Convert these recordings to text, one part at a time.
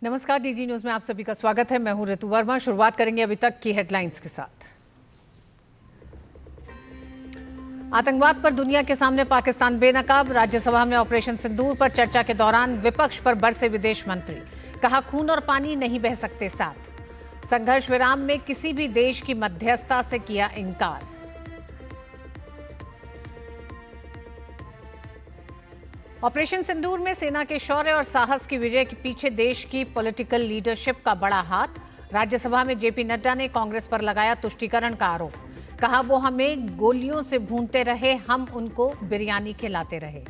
नमस्कार, DD news में आप सभी का स्वागत है। मैं हूं ऋतु वर्मा। शुरुआत करेंगे अभी तक की हेडलाइंस के साथ। आतंकवाद पर दुनिया के सामने पाकिस्तान बेनकाब। राज्यसभा में ऑपरेशन सिंदूर पर चर्चा के दौरान विपक्ष पर बरसे विदेश मंत्री। कहा, खून और पानी नहीं बह सकते साथ। संघर्ष विराम में किसी भी देश की मध्यस्थता से किया इनकार। ऑपरेशन सिंदूर में सेना के शौर्य और साहस की विजय के पीछे देश की पॉलिटिकल लीडरशिप का बड़ा हाथ। राज्यसभा में जेपी नड्डा ने कांग्रेस पर लगाया तुष्टीकरण का आरोप। कहा, वो हमें गोलियों से भूनते रहे, हम उनको बिरयानी खिलाते रहे।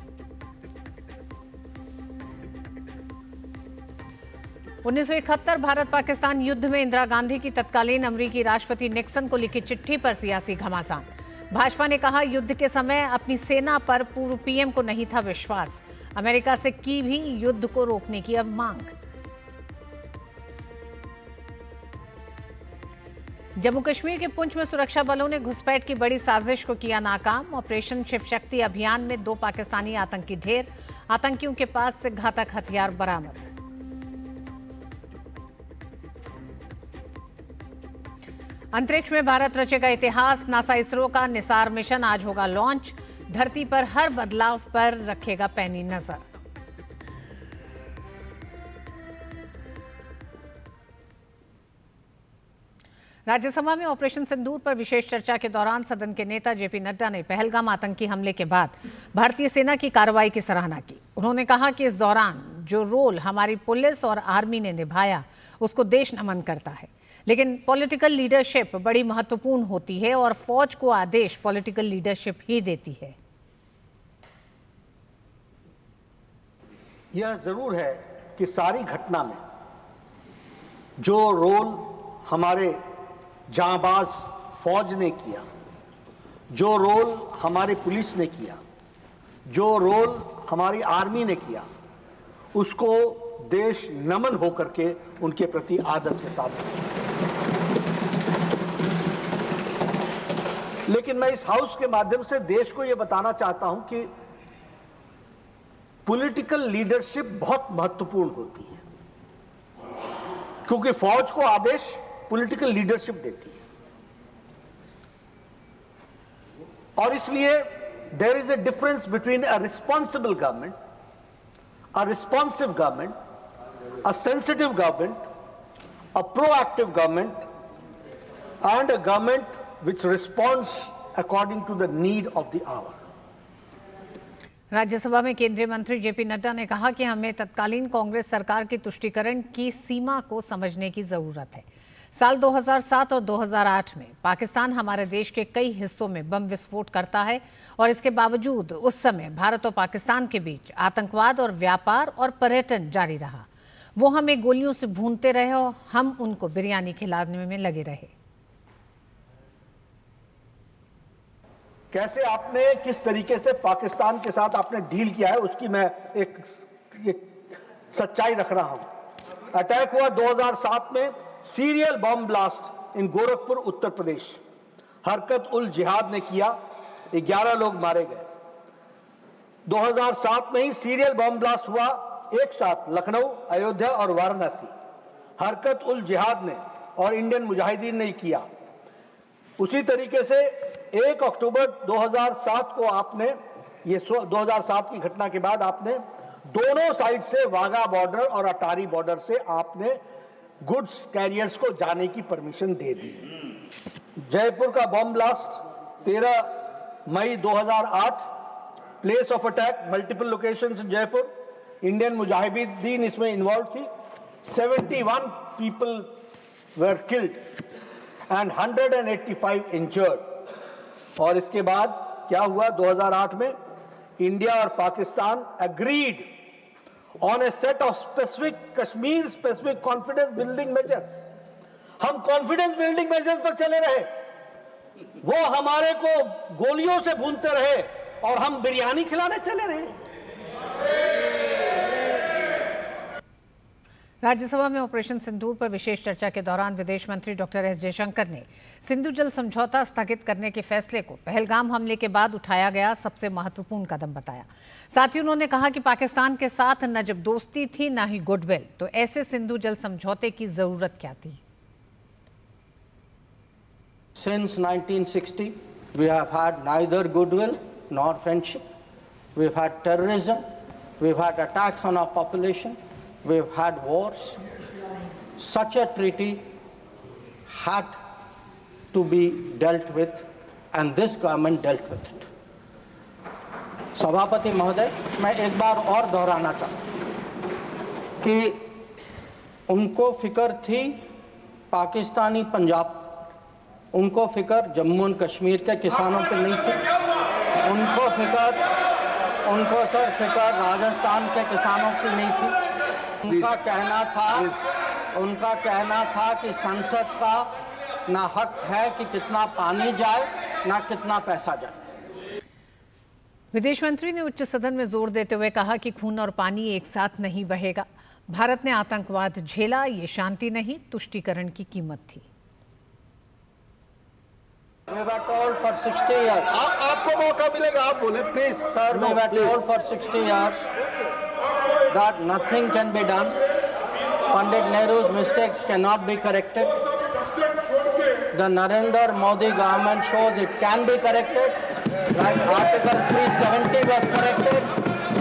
1971 भारत पाकिस्तान युद्ध में इंदिरा गांधी की तत्कालीन अमेरिकी राष्ट्रपति निक्सन को लिखी चिट्ठी पर सियासी घमासान। भाजपा ने कहा, युद्ध के समय अपनी सेना पर पूर्व पीएम को नहीं था विश्वास। अमेरिका से की भी युद्ध को रोकने की अब मांग। जम्मू कश्मीर के पुंछ में सुरक्षा बलों ने घुसपैठ की बड़ी साजिश को किया नाकाम। ऑपरेशन शिव शक्ति अभियान में 2 पाकिस्तानी आतंकी ढेर। आतंकियों के पास से घातक हथियार बरामद। अंतरिक्ष में भारत रचेगा इतिहास। नासा इसरो का निसार मिशन आज होगा लॉन्च। धरती पर हर बदलाव पर रखेगा पैनी नजर। राज्यसभा में ऑपरेशन सिंदूर पर विशेष चर्चा के दौरान सदन के नेता जेपी नड्डा ने पहलगाम आतंकी हमले के बाद भारतीय सेना की कार्रवाई की सराहना की। उन्होंने कहा कि इस दौरान जो रोल हमारी पुलिस और आर्मी ने निभाया उसको देश नमन करता है, लेकिन पॉलिटिकल लीडरशिप बड़ी महत्वपूर्ण होती है और फौज को आदेश पॉलिटिकल लीडरशिप ही देती है। यह जरूर है कि सारी घटना में जो रोल हमारे जांबाज फौज ने किया, जो रोल हमारी पुलिस ने किया, जो रोल हमारी आर्मी ने किया, उसको देश नमन होकर के उनके प्रति आदर के साथ। लेकिन मैं इस हाउस के माध्यम से देश को यह बताना चाहता हूं कि पॉलिटिकल लीडरशिप बहुत महत्वपूर्ण होती है, क्योंकि फौज को आदेश पॉलिटिकल लीडरशिप देती है। और इसलिए there is a difference between a responsible government, a responsive government, a sensitive government, a proactive government, and a government which responds according to the need of the hour. Rajya Sabha में केंद्रीय मंत्री JP Nadda ने कहा कि हमें तत्कालीन कांग्रेस सरकार की तुष्टीकरण की सीमा को समझने की जरूरत है। साल 2007 और 2008 में पाकिस्तान हमारे देश के कई हिस्सों में बम विस्फोट करता है और इसके बावजूद उस समय भारत और पाकिस्तान के बीच आतंकवाद और व्यापार और पर्यटन जारी रहा। वो हमें गोलियों से भूनते रहे और हम उनको बिरयानी खिलाने में लगे रहे। कैसे आपने किस तरीके से पाकिस्तान के साथ आपने डील किया है उसकी मैं एक सच्चाई रख रहा हूं। अटैक हुआ 2007 में, serial bomb blast in Gorakhpur Uttar Pradesh. हरकत उल जिहाद ने किया, 11 लोग मारे गए। 2007 में ही सीरियल बम ब्लास्ट हुआ एक साथ लखनऊ, अयोध्या और वाराणसी। हरकत उल जिहाद ने और इंडियन मुजाहिदीन ने किया। उसी तरीके से 1 अक्टूबर 2007 को आपने, ये 2007 की घटना के बाद आपने दोनों साइड से वाघा बॉर्डर और अटारी बॉर्डर से आपने गुड्स कैरियर्स को जाने की परमिशन दे दी। जयपुर का बम ब्लास्ट 13 मई 2008, place of attack multiple locations in Jaipur. Indian Mujahideen इसमें इन्वॉल्व थी। 71 people were killed and 185 injured. और इसके बाद क्या हुआ 2008 में? इंडिया और Pakistan agreed on a set of specific Kashmir specific confidence building measures. हम कॉन्फिडेंस बिल्डिंग मेजर्स पर चले रहे, वो हमारे को गोलियों से भूनते रहे और हम बिरयानी खिलाने चले रहे। राज्यसभा में ऑपरेशन सिंदूर पर विशेष चर्चा के दौरान विदेश मंत्री डॉक्टर एस जयशंकर ने सिंधु जल समझौता स्थगित करने के फैसले को पहलगाम हमले के बाद उठाया गया सबसे महत्वपूर्ण कदम बताया। साथ ही उन्होंने कहा कि पाकिस्तान के साथ न जब दोस्ती थी न ही गुडविल, तो ऐसे सिंधु जल समझौते की जरूरत क्या थी। Since 1960, we have had neither goodwill nor friendship. We've had terrorism, we've had attacks on our population, we've had wars. Such a treaty had to be dealt with, and this government dealt with it. सभापति महोदय, मैं एक बार और दोहराना चाहता हूं कि उनको फिक्र थी पाकिस्तानी पंजाब, उनको फिक्र जम्मू एंड कश्मीर के किसानों पर नहीं थी, उनको सर फिक्र राजस्थान के किसानों की नहीं थी। उनका कहना था कि संसद का ना हक है कि कितना पानी जाए ना कितना पैसा जाए। विदेश मंत्री ने उच्च सदन में जोर देते हुए कहा कि खून और पानी एक साथ नहीं बहेगा। भारत ने आतंकवाद झेला, ये शांति नहीं तुष्टीकरण की कीमत थी। We were told for 60 years. आपको मौका मिलेगा, आप बोले please. Sir, we were told for 60 years that nothing can be done. Pandit Nehru's mistakes cannot be corrected. The Narendra Modi government shows it can be corrected. Like Article 370 was corrected.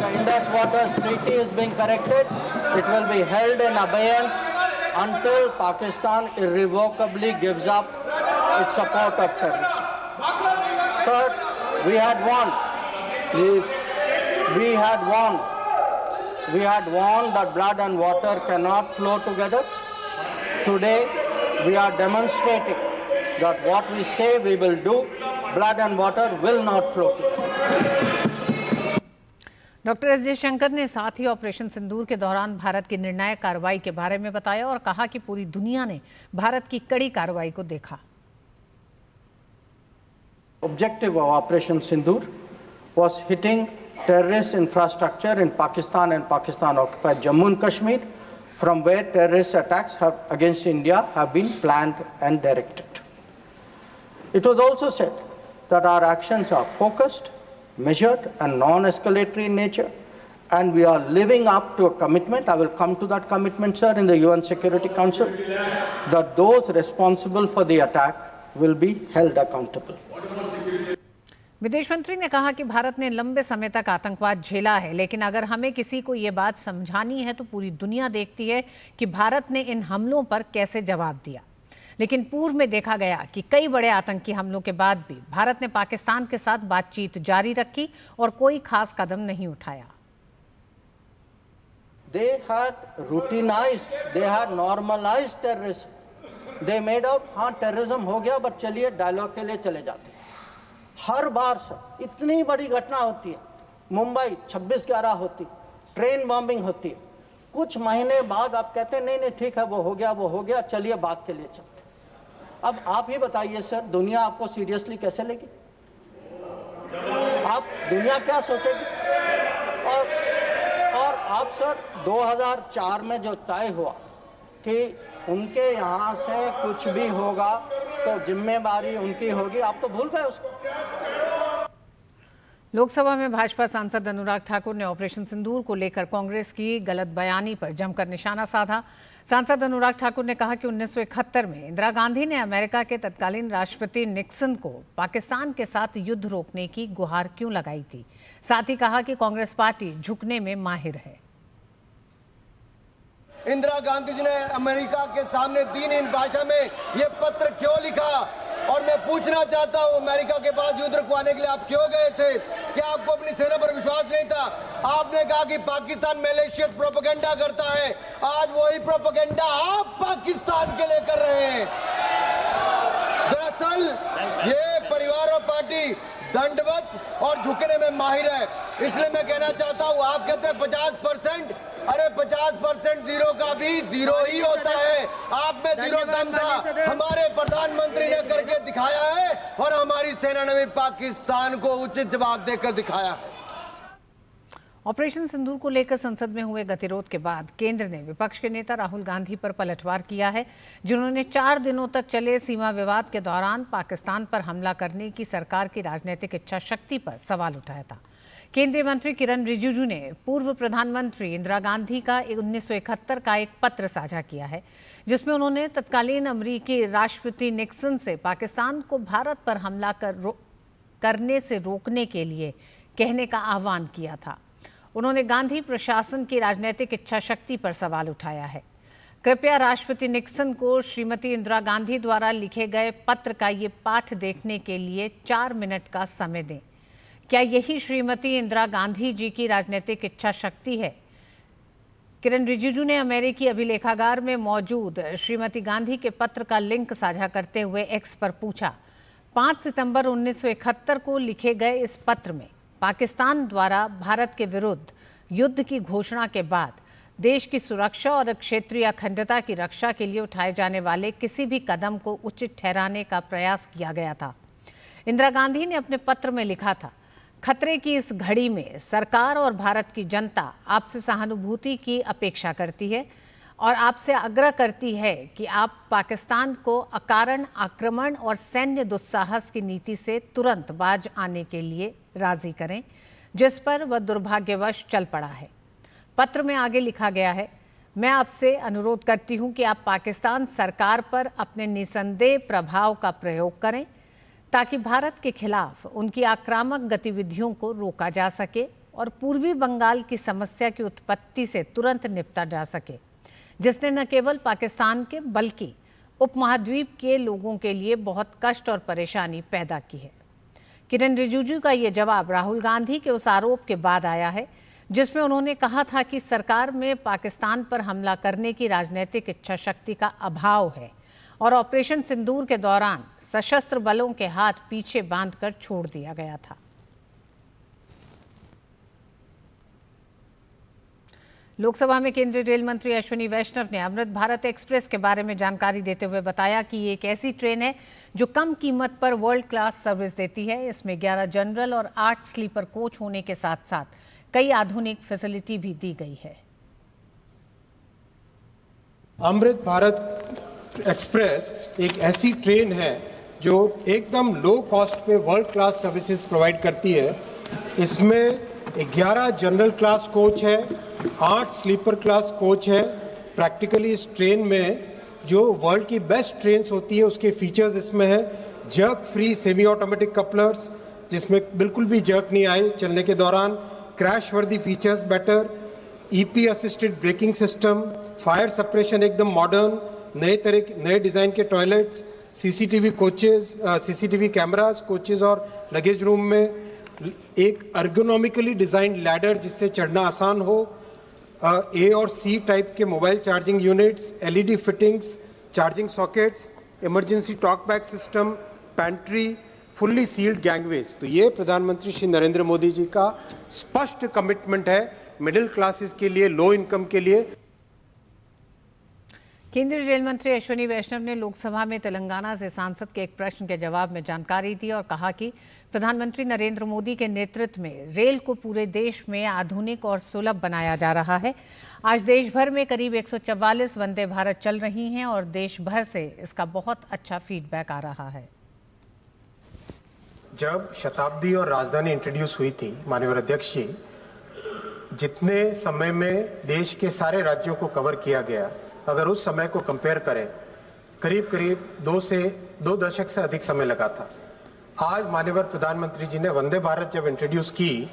The Indus Waters Treaty is being corrected. It will be held in abeyance until Pakistan irrevocably gives up its support of terrorism. Sir, we had won. Please. We had won. We had won that blood and water cannot flow together. Today, we are demonstrating that what we say we will do, blood and water will not flow together. Doctor S Jaishankar ने साथ ही operation सिंदूर के दौरान भारत की निर्णायक कार्रवाई के बारे में बताया और कहा कि पूरी दुनिया ने भारत की कड़ी कार्रवाई को देखा। Objective of Operation Sindoor was hitting terrorist infrastructure in Pakistan and Pakistan-occupied Jammu and Kashmir, from where terrorist attacks against India have been planned and directed. It was also said that our actions are focused, measured and non-escalatory in nature, and we are living up to a commitment, I will come to that commitment, sir, in the UN Security Council, that those responsible for the attack will be held accountable. विदेश मंत्री ने कहा कि भारत ने लंबे समय तक आतंकवाद झेला है, लेकिन अगर हमें किसी को ये बात समझानी है तो पूरी दुनिया देखती है कि भारत ने इन हमलों पर कैसे जवाब दिया। लेकिन पूर्व में देखा गया कि कई बड़े आतंकी हमलों के बाद भी भारत ने पाकिस्तान के साथ बातचीत जारी रखी और कोई खास कदम नहीं उठाया। They had routinized, they had normalized terrorism. They made out, हाँ terrorism हो गया, बट चलिए डायलॉग के लिए चले जाते हैं। हर बार सर इतनी बड़ी घटना होती है, मुंबई 26/11 होती, ट्रेन बॉम्बिंग होती है, कुछ महीने बाद आप कहते हैं नहीं ठीक है वो हो गया, चलिए बात के लिए चलते। अब आप ही बताइए सर, दुनिया आपको सीरियसली कैसे लेगी? आप दुनिया क्या सोचेगी? और आप सर 2004 में जो तय हुआ कि उनके यहाँ से कुछ भी होगा तो जिम्मेदारी उनकी होगी, आप तो भूल गए उसको। लोकसभा में भाजपा सांसद अनुराग ठाकुर ने ऑपरेशन सिंदूर को लेकर कांग्रेस की गलत बयानी पर जमकर निशाना साधा। सांसद अनुराग ठाकुर ने कहा कि 1971 में इंदिरा गांधी ने अमेरिका के तत्कालीन राष्ट्रपति निक्सन को पाकिस्तान के साथ युद्ध रोकने की गुहार क्यों लगाई थी। साथ ही कहा कि कांग्रेस पार्टी झुकने में माहिर है। इंदिरा गांधी जी ने अमेरिका के सामने दीन इन भाषा में ये पत्र क्यों लिखा? और मैं पूछना चाहता हूं, अमेरिका के पास युद्ध रुकवाने के लिए आप क्यों गए थे? क्या आपको अपनी सेना पर विश्वास नहीं था? आपने कहा कि पाकिस्तान मैलिशियस प्रोपेगेंडा करता है, आज वही प्रोपेगेंडा आप पाकिस्तान के लिए कर रहे हैं। दरअसल ये परिवार और पार्टी दंडवत और झुकने में माहिर है, इसलिए मैं कहना चाहता हूं, आप कहते हैं 50%, अरे 50% जीरो का भी जीरो ही होता है। आप में जीरो दम था, हमारे प्रधानमंत्री ने करके दिखाया है और हमारी सेना ने भी पाकिस्तान को उचित जवाब देकर दिखाया है। ऑपरेशन सिंदूर को लेकर संसद में हुए गतिरोध के बाद केंद्र ने विपक्ष के नेता राहुल गांधी पर पलटवार किया है, जिन्होंने 4 दिनों तक चले सीमा विवाद के दौरान पाकिस्तान पर हमला करने की सरकार की राजनीतिक इच्छा शक्ति पर सवाल उठाया था। केंद्रीय मंत्री किरण रिजिजू ने पूर्व प्रधानमंत्री इंदिरा गांधी का 1971 का एक पत्र साझा किया है, जिसमें उन्होंने तत्कालीन अमेरिकी राष्ट्रपति निक्सन से पाकिस्तान को भारत पर हमला करने से रोकने के लिए कहने का आह्वान किया था। उन्होंने गांधी प्रशासन की राजनीतिक इच्छा शक्ति पर सवाल उठाया है। कृपया राष्ट्रपति निक्सन को श्रीमती इंदिरा गांधी द्वारा लिखे गए पत्र का ये पाठ देखने के लिए 4 मिनट का समय दें। क्या यही श्रीमती इंदिरा गांधी जी की राजनीतिक इच्छा शक्ति है? किरण रिजिजू ने अमेरिकी अभिलेखागार में मौजूद श्रीमती गांधी के पत्र का लिंक साझा करते हुए एक्स पर पूछा, 5 सितंबर 1971 को लिखे गए इस पत्र में पाकिस्तान द्वारा भारत के विरुद्ध युद्ध की घोषणा के बाद देश की सुरक्षा और क्षेत्रीय अखंडता की रक्षा के लिए उठाए जाने वाले किसी भी कदम को उचित ठहराने का प्रयास किया गया था। इंदिरा गांधी ने अपने पत्र में लिखा था, खतरे की इस घड़ी में सरकार और भारत की जनता आपसे सहानुभूति की अपेक्षा करती है और आपसे आग्रह करती है कि आप पाकिस्तान को अकारण आक्रमण और सैन्य दुस्साहस की नीति से तुरंत बाज आने के लिए राजी करें, जिस पर वह दुर्भाग्यवश चल पड़ा है। पत्र में आगे लिखा गया है, मैं आपसे अनुरोध करती हूं कि आप पाकिस्तान सरकार पर अपने निसंदेह प्रभाव का प्रयोग करें ताकि भारत के खिलाफ उनकी आक्रामक गतिविधियों को रोका जा सके और पूर्वी बंगाल की समस्या की उत्पत्ति से तुरंत निपटा जा सके, जिसने न केवल पाकिस्तान के बल्कि उपमहाद्वीप के लोगों के लिए बहुत कष्ट और परेशानी पैदा की है। किरण रिजिजू का ये जवाब राहुल गांधी के उस आरोप के बाद आया है, जिसमें उन्होंने कहा था कि सरकार में पाकिस्तान पर हमला करने की राजनीतिक इच्छा शक्ति का अभाव है और ऑपरेशन सिंदूर के दौरान सशस्त्र बलों के हाथ पीछे बांधकर छोड़ दिया गया था। लोकसभा में केंद्रीय रेल मंत्री अश्विनी वैष्णव ने अमृत भारत एक्सप्रेस के बारे में जानकारी देते हुए बताया कि ये एक ऐसी ट्रेन है जो कम कीमत पर वर्ल्ड क्लास सर्विस देती है। इसमें 11 जनरल और 8 स्लीपर कोच होने के साथ साथ कई आधुनिक फैसिलिटी भी दी गई है। अमृत भारत एक्सप्रेस एक ऐसी ट्रेन है जो एकदम लो कॉस्ट पे वर्ल्ड क्लास सर्विसेज प्रोवाइड करती है। इसमें 11 जनरल क्लास कोच है, 8 स्लीपर क्लास कोच है। प्रैक्टिकली इस ट्रेन में जो वर्ल्ड की बेस्ट ट्रेन्स होती है उसके फीचर्स इसमें है। Jerk free semi automatic couplers, जिसमें बिल्कुल भी जर्क नहीं आए चलने के दौरान, क्रैश वर्दी features better, EP assisted braking system, fire suppression एकदम मॉडर्न, नए डिज़ाइन के toilets, CCTV coaches, CCTV cameras coaches और लगेज रूम में, एक अर्गोनॉमिकली डिज़ाइंड लैडर जिससे चढ़ना आसान हो, ए और सी टाइप के mobile charging units, LED fittings, charging sockets, emergency talk back system, pantry, fully sealed gangways. तो ये प्रधानमंत्री श्री नरेंद्र मोदी जी का स्पष्ट कमिटमेंट है मिडिल क्लासेस के लिए, लो इनकम के लिए। केंद्रीय रेल मंत्री अश्विनी वैष्णव ने लोकसभा में तेलंगाना से सांसद के एक प्रश्न के जवाब में जानकारी दी और कहा कि प्रधानमंत्री नरेंद्र मोदी के नेतृत्व में रेल को पूरे देश में आधुनिक और सुलभ बनाया जा रहा है। आज देश भर में करीब 144 वंदे भारत चल रही हैं और देश भर से इसका बहुत अच्छा फीडबैक आ रहा है। जब शताब्दी और राजधानी इंट्रोड्यूस हुई थी, माननीय अध्यक्ष जी, जितने समय में देश के सारे राज्यों को कवर किया गया, अगर उस समय को कंपेयर करें, करीब करीब 2 दशक से अधिक समय लगा था। आज माननीय प्रधानमंत्री जी ने वंदे भारत जब इंट्रोड्यूस की,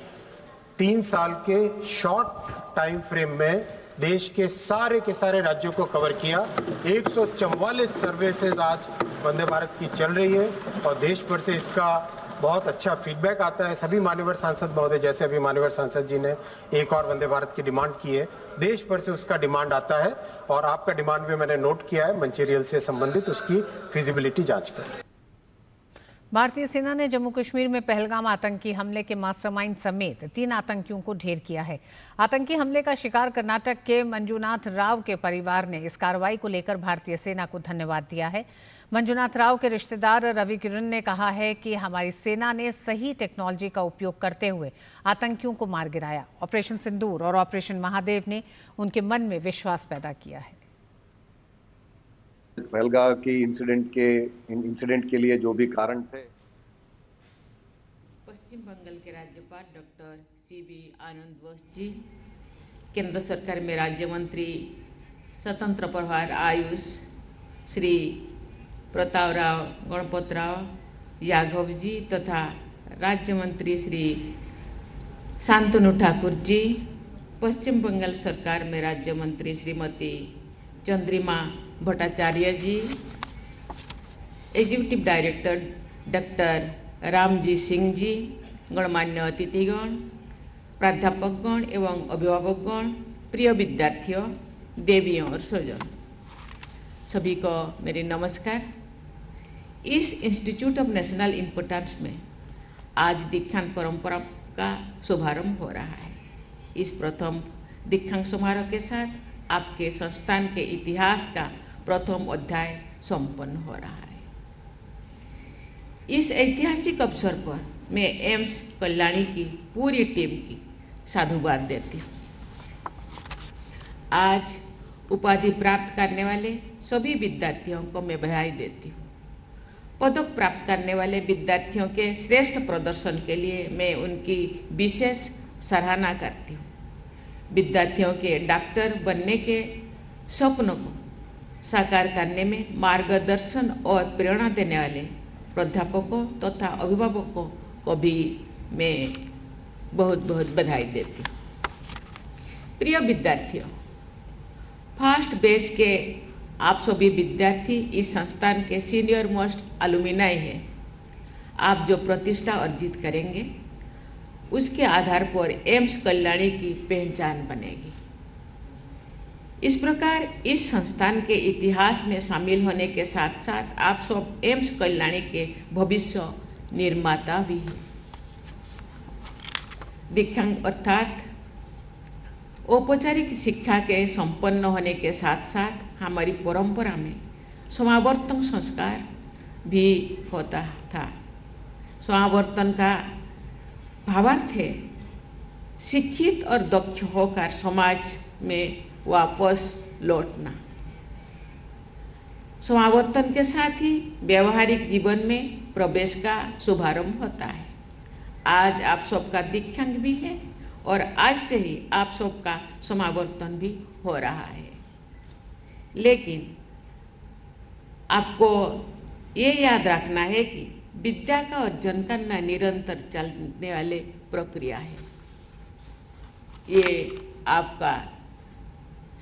3 साल के शॉर्ट टाइम फ्रेम में देश के सारे राज्यों को कवर किया। 144 सर्विसेज आज वंदे भारत की चल रही है और देश भर से इसका बहुत अच्छा फीडबैक आता है। सभी मान्यवर सांसद महोदय, जैसे अभी मान्यवर सांसद जी ने एक और वंदे भारत की डिमांड की है, देश भर से उसका डिमांड आता है और आपका डिमांड भी मैंने नोट किया है, मंचेरियल से संबंधित उसकी फिजिबिलिटी जांच करें। भारतीय सेना ने जम्मू कश्मीर में पहलगाम आतंकी हमले के मास्टरमाइंड समेत 3 आतंकियों को ढेर किया है। आतंकी हमले का शिकार कर्नाटक के मंजुनाथ राव के परिवार ने इस कार्रवाई को लेकर भारतीय सेना को धन्यवाद दिया है। मंजुनाथ राव के रिश्तेदार रवि किरण ने कहा है कि हमारी सेना ने सही टेक्नोलॉजी का उपयोग करते हुए आतंकियों को मार गिराया। ऑपरेशन सिंदूर और ऑपरेशन महादेव ने उनके मन में विश्वास पैदा किया है। पहलगाम के इंसिडेंट के लिए जो भी कारण थे। पश्चिम बंगाल के राज्यपाल डॉक्टर सीबी आनंद बोस जी, केंद्र सरकार में राज्य मंत्री स्वतंत्र प्रभार आयुष श्री प्रताप राव गणपत राव यादव जी तथा राज्य मंत्री श्री शांतनु ठाकुर जी, पश्चिम बंगाल सरकार में राज्य मंत्री Shrimati Chandrima Bhattacharya ji, executive director doctor Ramji Singh ji, गणमान्य अतिथिगण, प्राध्यापकगण एवं अभिभावकगण, प्रिय विद्यार्थियों, देवियों और स्वजन, सभी को मेरी नमस्कार। इस इंस्टीट्यूट ऑफ नेशनल इम्पोर्टेंस में आज दीक्षांत परंपरा का शुभारंभ हो रहा है। इस प्रथम दीक्षांत समारोह के साथ आपके संस्थान के इतिहास का प्रथम अध्याय संपन्न हो रहा है। इस ऐतिहासिक अवसर पर मैं एम्स कल्याणी की पूरी टीम की साधुवाद देती हूँ। आज उपाधि प्राप्त करने वाले सभी विद्यार्थियों को मैं बधाई देती हूँ। पदक प्राप्त करने वाले विद्यार्थियों के श्रेष्ठ प्रदर्शन के लिए मैं उनकी विशेष सराहना करती हूँ। विद्यार्थियों के डॉक्टर बनने के सपनों को साकार करने में मार्गदर्शन और प्रेरणा देने वाले प्राध्यापकों तथा अभिभावकों को भी मैं बहुत बहुत बधाई देती हूँ। प्रिय विद्यार्थियों, फर्स्ट बैच के आप सभी विद्यार्थी इस संस्थान के सीनियर मोस्ट अलुमिनाई हैं। आप जो प्रतिष्ठा अर्जित करेंगे उसके आधार पर एम्स कल्याणी की पहचान बनेगी। इस प्रकार इस संस्थान के इतिहास में शामिल होने के साथ साथ आप सब एम्स कल्याणी के भविष्य निर्माता भी हैं। दीक्षांत अर्थात औपचारिक शिक्षा के संपन्न होने के साथ साथ हमारी परंपरा में समावर्तन संस्कार भी होता था। समावर्तन का भावार्थ है शिक्षित और दक्ष होकर समाज में वापस लौटना। समावर्तन के साथ ही व्यवहारिक जीवन में प्रवेश का शुभारंभ होता है। आज आप सबका दीक्षांत भी है और आज से ही आप सबका समावर्तन भी हो रहा है। लेकिन आपको ये याद रखना है कि विद्या का अर्जन करना निरंतर चलने वाले प्रक्रिया है। ये आपका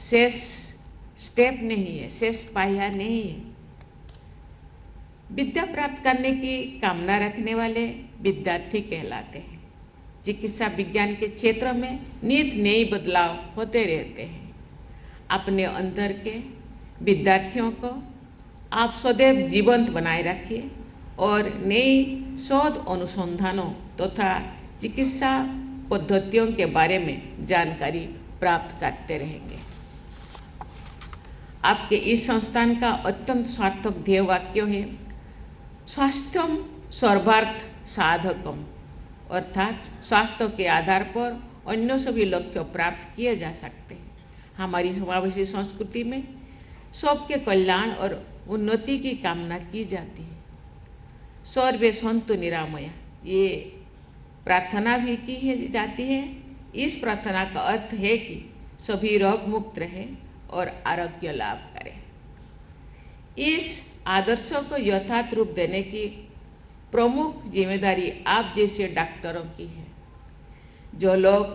शेष स्टेप नहीं है, शेष पाया नहीं है। विद्या प्राप्त करने की कामना रखने वाले विद्यार्थी कहलाते हैं। चिकित्सा विज्ञान के क्षेत्र में नित नए बदलाव होते रहते हैं। अपने अंदर के विद्यार्थियों को आप सदैव जीवंत बनाए रखिए और नई शोध अनुसंधानों तथा चिकित्सा पद्धतियों के बारे में जानकारी प्राप्त करते रहेंगे। आपके इस संस्थान का अत्यंत सार्थक ध्येय वाक्य है स्वास्थ्यम सर्वार्थ साधकम, अर्थात स्वास्थ्य के आधार पर अन्य सभी लक्ष्य प्राप्त किए जा सकते हैं। हमारी समावेशी संस्कृति में सबके कल्याण और उन्नति की कामना की जाती है। सर्वे सन्तु निरामया, ये प्रार्थना भी की जाती है। इस प्रार्थना का अर्थ है कि सभी रोग मुक्त रहे और आरोग्य लाभ करें। इस आदर्शों को यथार्थ रूप देने की प्रमुख जिम्मेदारी आप जैसे डॉक्टरों की है। जो लोग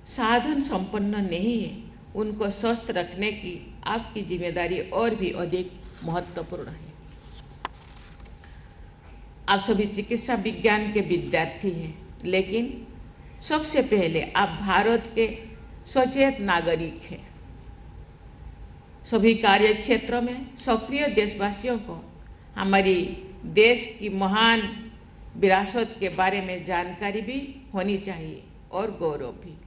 साधन संपन्न नहीं है उनको स्वस्थ रखने की आपकी जिम्मेदारी और भी अधिक महत्वपूर्ण है। आप सभी चिकित्सा विज्ञान के विद्यार्थी हैं, लेकिन सबसे पहले आप भारत के सचेत नागरिक हैं। सभी कार्य क्षेत्रों में सक्रिय देशवासियों को हमारी देश की महान विरासत के बारे में जानकारी भी होनी चाहिए और गौरव भी।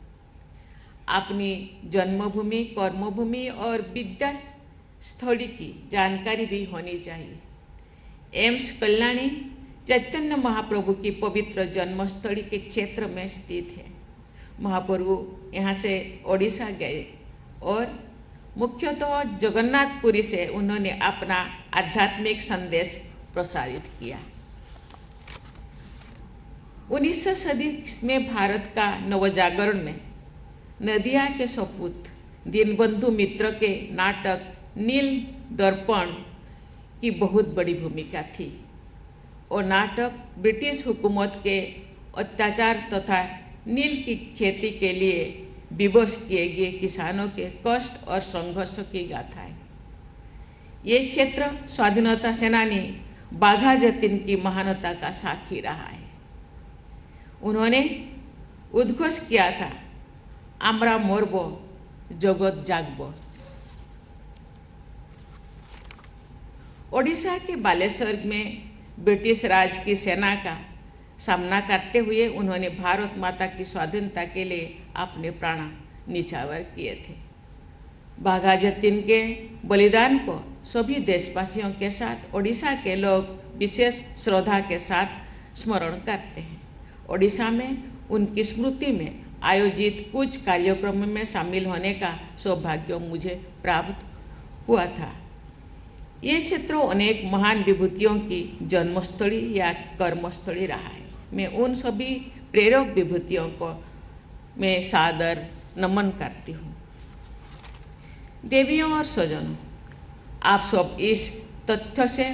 अपनी जन्मभूमि, कर्मभूमि और विद्या स्थली की जानकारी भी होनी चाहिए। एम्स कल्याणी चैतन्य महाप्रभु की पवित्र जन्मस्थली के क्षेत्र में स्थित है। महाप्रभु यहाँ से ओडिशा गए और मुख्यतः जगन्नाथपुरी से उन्होंने अपना आध्यात्मिक संदेश प्रसारित किया। 19वीं सदी में भारत का नवजागरण में नदिया के सपूत दीनबंधु मित्र के नाटक नील दर्पण की बहुत बड़ी भूमिका थी और नाटक ब्रिटिश हुकूमत के अत्याचार तथा नील की खेती के लिए विवश किए गए किसानों के कष्ट और संघर्ष की गाथा है। ये क्षेत्र स्वाधीनता सेनानी बाघा जतीन की महानता का साक्षी रहा है। उन्होंने उद्घोष किया था, आम्रा मोरबो जगत जागबो। ओडिशा के बालेश्वर में ब्रिटिश राज की सेना का सामना करते हुए उन्होंने भारत माता की स्वाधीनता के लिए अपने प्राण निछावर किए थे। बाघा जतीन के बलिदान को सभी देशवासियों के साथ ओडिशा के लोग विशेष श्रद्धा के साथ स्मरण करते हैं। ओडिशा में उनकी स्मृति में आयोजित कुछ कार्यक्रमों में शामिल होने का सौभाग्य मुझे प्राप्त हुआ था। ये क्षेत्र अनेक महान विभूतियों की जन्मस्थली या कर्मस्थली रहा है। मैं उन सभी प्रेरक विभूतियों को मैं सादर नमन करती हूँ। देवियों और स्वजनों, आप सब इस तथ्य से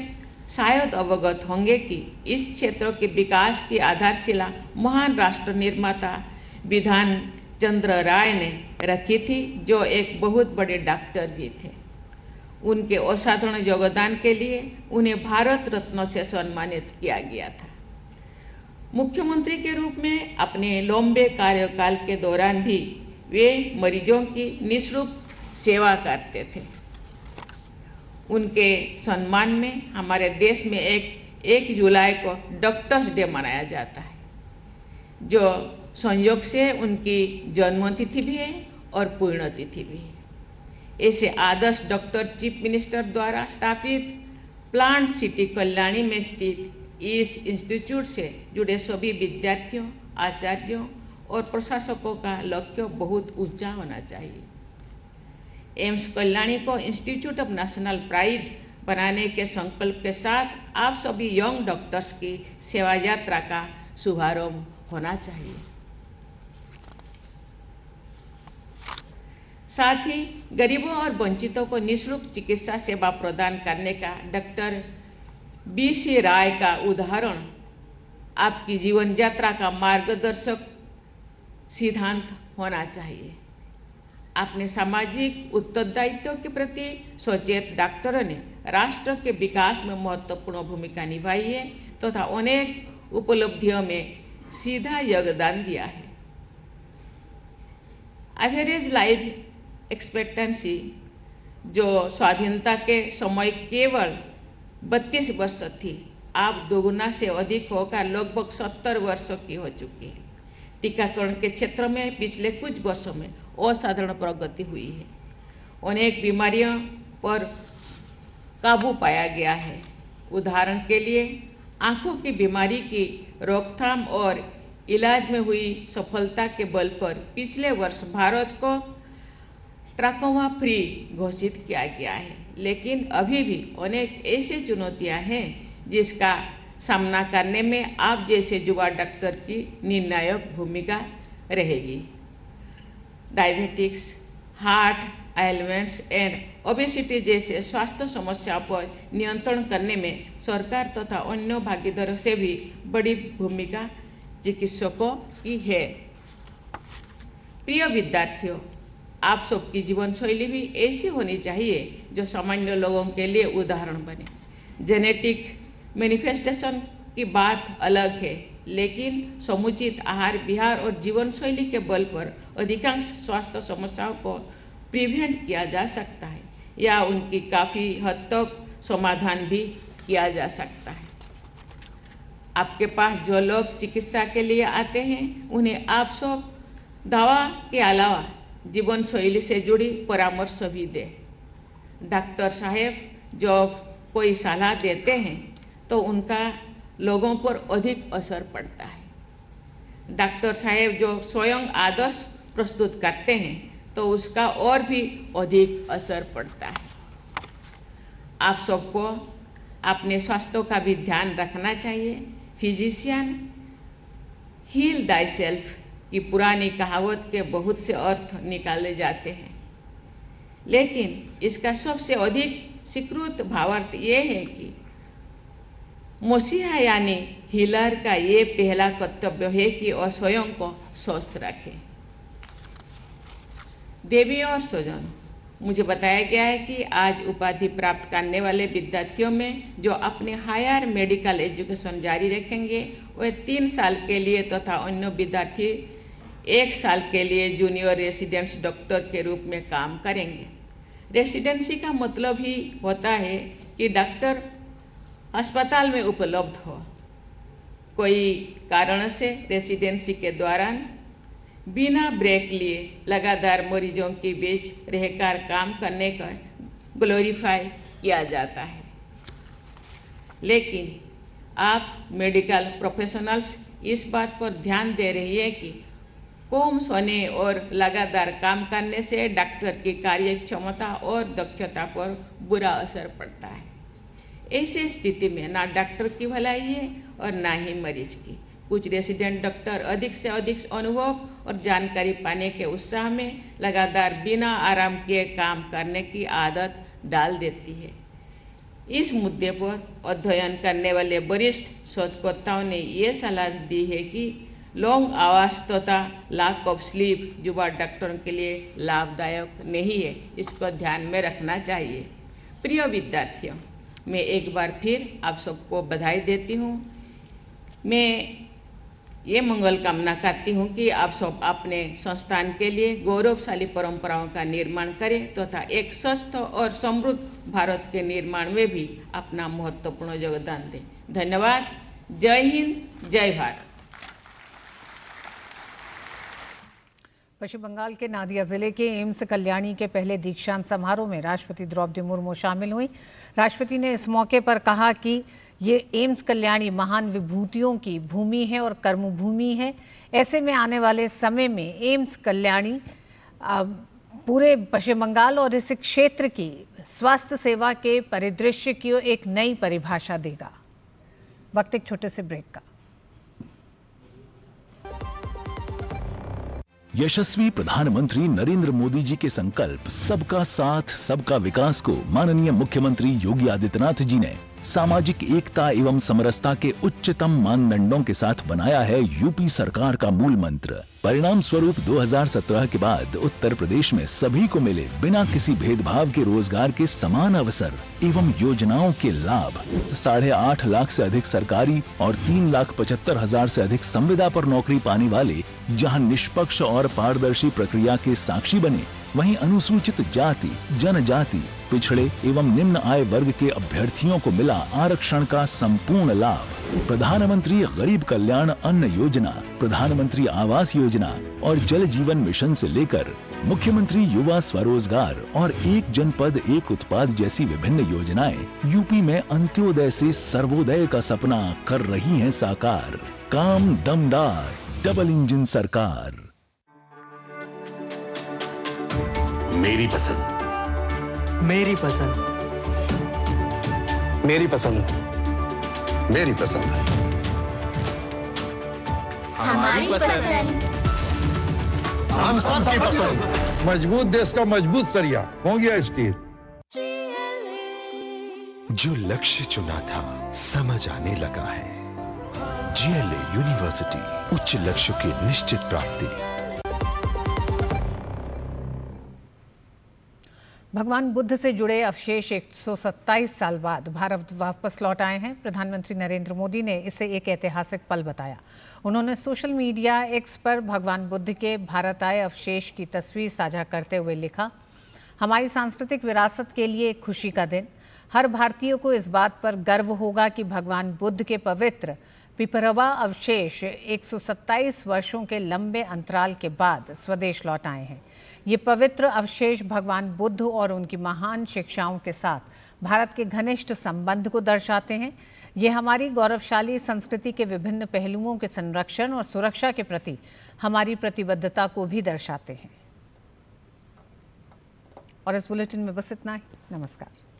शायद अवगत होंगे कि इस क्षेत्र के विकास की आधारशिला महान राष्ट्र निर्माता विधान चंद्र राय ने रखी थी, जो एक बहुत बड़े डॉक्टर भी थे। उनके असाधारण योगदान के लिए उन्हें भारत रत्न से सम्मानित किया गया था। मुख्यमंत्री के रूप में अपने लंबे कार्यकाल के दौरान भी वे मरीजों की निःशुल्क सेवा करते थे। उनके सम्मान में हमारे देश में 1 जुलाई को डॉक्टर्स डे मनाया जाता है, जो संयोग से उनकी जन्मतिथि भी है और पुण्यतिथि भी है। ऐसे आदर्श डॉक्टर चीफ मिनिस्टर द्वारा स्थापित प्लांट सिटी कल्याणी में स्थित इस इंस्टीट्यूट से जुड़े सभी विद्यार्थियों, आचार्यों और प्रशासकों का लक्ष्य बहुत ऊंचा होना चाहिए। एम्स कल्याणी को इंस्टीट्यूट ऑफ नेशनल प्राइड बनाने के संकल्प के साथ आप सभी यंग डॉक्टर्स की सेवा यात्रा का शुभारंभ होना चाहिए। साथ ही गरीबों और वंचितों को निःशुल्क चिकित्सा सेवा प्रदान करने का डॉक्टर BC राय का उदाहरण आपकी जीवन यात्रा का मार्गदर्शक सिद्धांत होना चाहिए। अपने सामाजिक उत्तरदायित्व के प्रति सचेत डॉक्टरों ने राष्ट्र के विकास में महत्वपूर्ण भूमिका निभाई है तथा अनेक उपलब्धियों में सीधा योगदान दिया है। एवरेज लाइफ एक्सपेक्टेंसी, जो स्वाधीनता के समय केवल 32 वर्ष थी, अब दोगुना से अधिक होकर लगभग 70 वर्षों की हो चुकी है। टीकाकरण के क्षेत्र में पिछले कुछ वर्षों में असाधारण प्रगति हुई है। अनेक बीमारियों पर काबू पाया गया है। उदाहरण के लिए आँखों की बीमारी की रोकथाम और इलाज में हुई सफलता के बल पर पिछले वर्ष भारत को ट्रकोमा फ्री घोषित किया गया है। लेकिन अभी भी अनेक ऐसी चुनौतियां हैं जिसका सामना करने में आप जैसे युवा डॉक्टर की निर्णायक भूमिका रहेगी। Diabetics, heart elements and obesity जैसे स्वास्थ्य समस्याओं पर नियंत्रण करने में सरकार तथा अन्य भागीदारों से भी बड़ी भूमिका चिकित्सकों की है। प्रिय विद्यार्थियों, आप सबकी जीवन शैली भी ऐसी होनी चाहिए जो सामान्य लोगों के लिए उदाहरण बने। जेनेटिक मैनिफेस्टेशन की बात अलग है, लेकिन समुचित आहार विहार और जीवन शैली के बल पर अधिकांश स्वास्थ्य समस्याओं को प्रिवेंट किया जा सकता है या उनकी काफ़ी हद तक समाधान भी किया जा सकता है। आपके पास जो लोग चिकित्सा के लिए आते हैं उन्हें आप सब दवा के अलावा जीवन शैली से जुड़ी परामर्श भी दें। डॉक्टर साहब जो कोई सलाह देते हैं तो उनका लोगों पर अधिक असर पड़ता है। डॉक्टर साहब जो स्वयं आदर्श प्रस्तुत करते हैं तो उसका और भी अधिक असर पड़ता है। आप सबको अपने स्वास्थ्य का भी ध्यान रखना चाहिए। फिजिशियन हील दाई सेल्फ की पुरानी कहावत के बहुत से अर्थ निकाले जाते हैं, लेकिन इसका सबसे अधिक स्वीकृत भावार्थ ये है कि मसीहा यानी हीलर का ये पहला कर्तव्य है कि वह स्वयं को स्वस्थ रखे। देवी और स्वजन, मुझे बताया गया है कि आज उपाधि प्राप्त करने वाले विद्यार्थियों में जो अपने हायर मेडिकल एजुकेशन जारी रखेंगे वे 3 साल के लिए तथा अन्य विद्यार्थी 1 साल के लिए जूनियर रेसिडेंस डॉक्टर के रूप में काम करेंगे। रेसिडेंसी का मतलब ही होता है कि डॉक्टर अस्पताल में उपलब्ध हो। कोई कारण से रेसिडेंसी के दौरान बिना ब्रेक लिए लगातार मरीजों के बीच रहकर काम करने का ग्लोरीफाई किया जाता है, लेकिन आप मेडिकल प्रोफेशनल्स इस बात पर ध्यान दे रही है कि कम सोने और लगातार काम करने से डॉक्टर की कार्य क्षमता और दक्षता पर बुरा असर पड़ता है। ऐसी स्थिति में ना डॉक्टर की भलाई है और ना ही मरीज की। कुछ रेसिडेंट डॉक्टर अधिक से अधिक अनुभव और जानकारी पाने के उत्साह में लगातार बिना आराम किए काम करने की आदत डाल देती है। इस मुद्दे पर अध्ययन करने वाले वरिष्ठ शोधकर्ताओं ने ये सलाह दी है कि लॉन्ग आवर्स तथा लैक ऑफ स्लीप युवा डॉक्टरों के लिए लाभदायक नहीं है। इसको ध्यान में रखना चाहिए। प्रिय विद्यार्थियों, मैं एक बार फिर आप सबको बधाई देती हूँ। मैं ये मंगल कामना करती हूँ कि आप सब अपने संस्थान के लिए गौरवशाली परंपराओं का निर्माण करें तथा एक स्वस्थ और समृद्ध भारत के निर्माण में भी अपना महत्वपूर्ण योगदान दें। धन्यवाद। जय हिंद, जय भारत। पश्चिम बंगाल के नादिया जिले के एम्स कल्याणी के पहले दीक्षांत समारोह में राष्ट्रपति द्रौपदी मुर्मू शामिल हुई। राष्ट्रपति ने इस मौके पर कहा कि ये एम्स कल्याणी महान विभूतियों की भूमि है और कर्मभूमि है। ऐसे में आने वाले समय में एम्स कल्याणी पूरे पश्चिम बंगाल और इस क्षेत्र की स्वास्थ्य सेवा के परिदृश्य की एक नई परिभाषा देगा। वक्त एक छोटे से ब्रेक का। यशस्वी प्रधानमंत्री नरेंद्र मोदी जी के संकल्प सबका साथ सबका विकास को माननीय मुख्यमंत्री योगी आदित्यनाथ जी ने सामाजिक एकता एवं समरसता के उच्चतम मानदंडों के साथ बनाया है यूपी सरकार का मूल मंत्र। परिणाम स्वरूप 2017 के बाद उत्तर प्रदेश में सभी को मिले बिना किसी भेदभाव के रोजगार के समान अवसर एवं योजनाओं के लाभ। 8.5 लाख से अधिक सरकारी और 3,75,000 से अधिक संविदा पर नौकरी पाने वाले जहां निष्पक्ष और पारदर्शी प्रक्रिया के साक्षी बने, वहीं अनुसूचित जाति, जनजाति, पिछड़े एवं निम्न आय वर्ग के अभ्यर्थियों को मिला आरक्षण का संपूर्ण लाभ। प्रधानमंत्री गरीब कल्याण अन्न योजना, प्रधानमंत्री आवास योजना और जल जीवन मिशन से लेकर मुख्यमंत्री युवा स्वरोजगार और एक जनपद एक उत्पाद जैसी विभिन्न योजनाएं यूपी में अंत्योदय से सर्वोदय का सपना कर रही हैं साकार। काम दमदार, डबल इंजन सरकार। मेरी पसंद, मेरी पसंद, मेरी पसंद, मेरी पसंद, हमारी पसंद, हम सबकी पसंद। मजबूत देश का मजबूत सरिया हो गया स्टील। जो लक्ष्य चुना था समझ आने लगा है। जीएलए यूनिवर्सिटी, उच्च लक्ष्य की निश्चित प्राप्ति। भगवान बुद्ध से जुड़े अवशेष 127 साल बाद भारत वापस लौट आए हैं। प्रधानमंत्री नरेंद्र मोदी ने इसे एक ऐतिहासिक पल बताया। उन्होंने सोशल मीडिया एक्स पर भगवान बुद्ध के भारत आए अवशेष की तस्वीर साझा करते हुए लिखा, हमारी सांस्कृतिक विरासत के लिए एक खुशी का दिन। हर भारतीय को इस बात पर गर्व होगा कि भगवान बुद्ध के पवित्र पिपरवा अवशेष 127 वर्षों के लंबे अंतराल के बाद स्वदेश लौट आए हैं। ये पवित्र अवशेष भगवान बुद्ध और उनकी महान शिक्षाओं के साथ भारत के घनिष्ठ संबंध को दर्शाते हैं। ये हमारी गौरवशाली संस्कृति के विभिन्न पहलुओं के संरक्षण और सुरक्षा के प्रति हमारी प्रतिबद्धता को भी दर्शाते हैं। और इस बुलेटिन में बस इतना ही। नमस्कार।